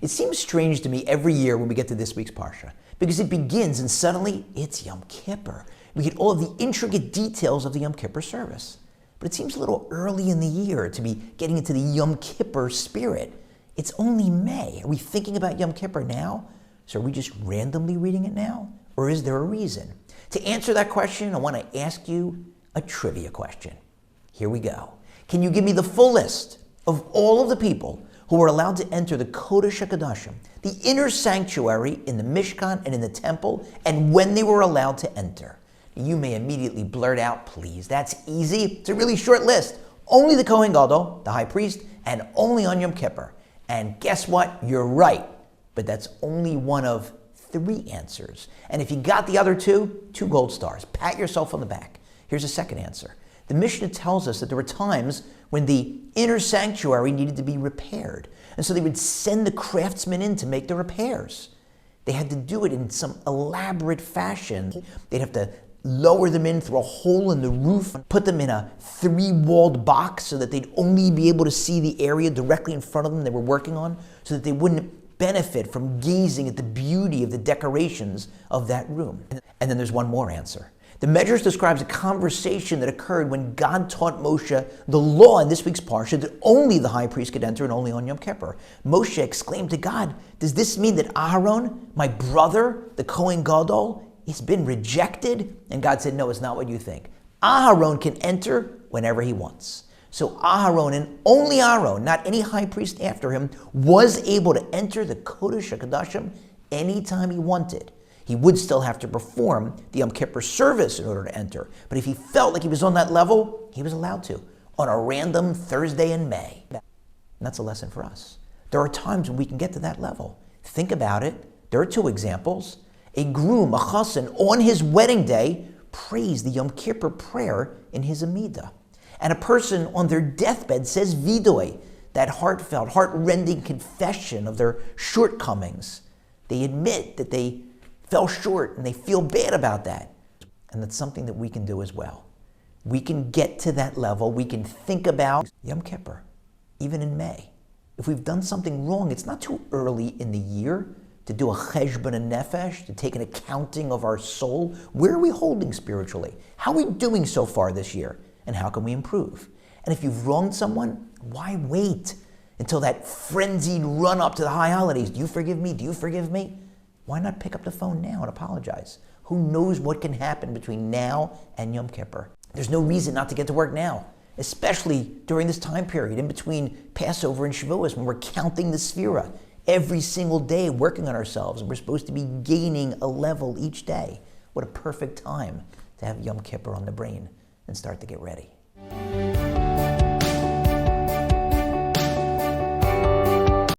It seems strange to me every year when we get to this week's Parsha, because it begins and suddenly it's Yom Kippur. We get all of the intricate details of the Yom Kippur service. But it seems a little early in the year to be getting into the Yom Kippur spirit. It's only May. Are we thinking about Yom Kippur now? So are we just randomly reading it now? Or is there a reason? To answer that question, I want to ask you a trivia question. Here we go. Can you give me the full list of all of the people who were allowed to enter the Mot-Kedoshim, the inner sanctuary in the Mishkan and in the temple, and when they were allowed to enter? You may immediately blurt out, please, that's easy. It's a really short list. Only the Kohen Gadol, the high priest, and only on Yom Kippur. And guess what? You're right. But that's only one of 3 answers. And if you got the other 2 gold stars. Pat yourself on the back. Here's a second answer. The Mishnah tells us that there were times when the inner sanctuary needed to be repaired. And so they would send the craftsmen in to make the repairs. They had to do it in some elaborate fashion. They'd have to lower them in through a hole in the roof, put them in a 3-walled box so that they'd only be able to see the area directly in front of them they were working on, so that they wouldn't benefit from gazing at the beauty of the decorations of that room. And then there's one more answer. The Medrash describes a conversation that occurred when God taught Moshe the law in this week's Parsha that only the high priest could enter and only on Yom Kippur. Moshe exclaimed to God, does this mean that Aharon, my brother, the Kohen Gadol, he's been rejected? And God said, no, it's not what you think. Aharon can enter whenever he wants. So Aharon, and only Aharon, not any high priest after him, was able to enter the Kodesh HaKodashim anytime he wanted. He would still have to perform the Yom Kippur service in order to enter. But if he felt like he was on that level, he was allowed to, on a random Thursday in May. And that's a lesson for us. There are times when we can get to that level. Think about it. There are 2 examples. A groom, a chassan, on his wedding day, prays the Yom Kippur prayer in his Amidah. And a person on their deathbed says vidoy, that heartfelt, heart-rending confession of their shortcomings. They admit that they fell short and they feel bad about that. And that's something that we can do as well. We can get to that level. We can think about Yom Kippur, even in May. If we've done something wrong, it's not too early in the year to do a cheshbon nefesh, to take an accounting of our soul. Where are we holding spiritually? How are we doing so far this year? And how can we improve? And if you've wronged someone, why wait until that frenzied run up to the high holidays? Do you forgive me? Do you forgive me? Why not pick up the phone now and apologize? Who knows what can happen between now and Yom Kippur? There's no reason not to get to work now, especially during this time period in between Passover and Shavuos, when we're counting the Sefirah every single day, working on ourselves, and we're supposed to be gaining a level each day. What a perfect time to have Yom Kippur on the brain and start to get ready.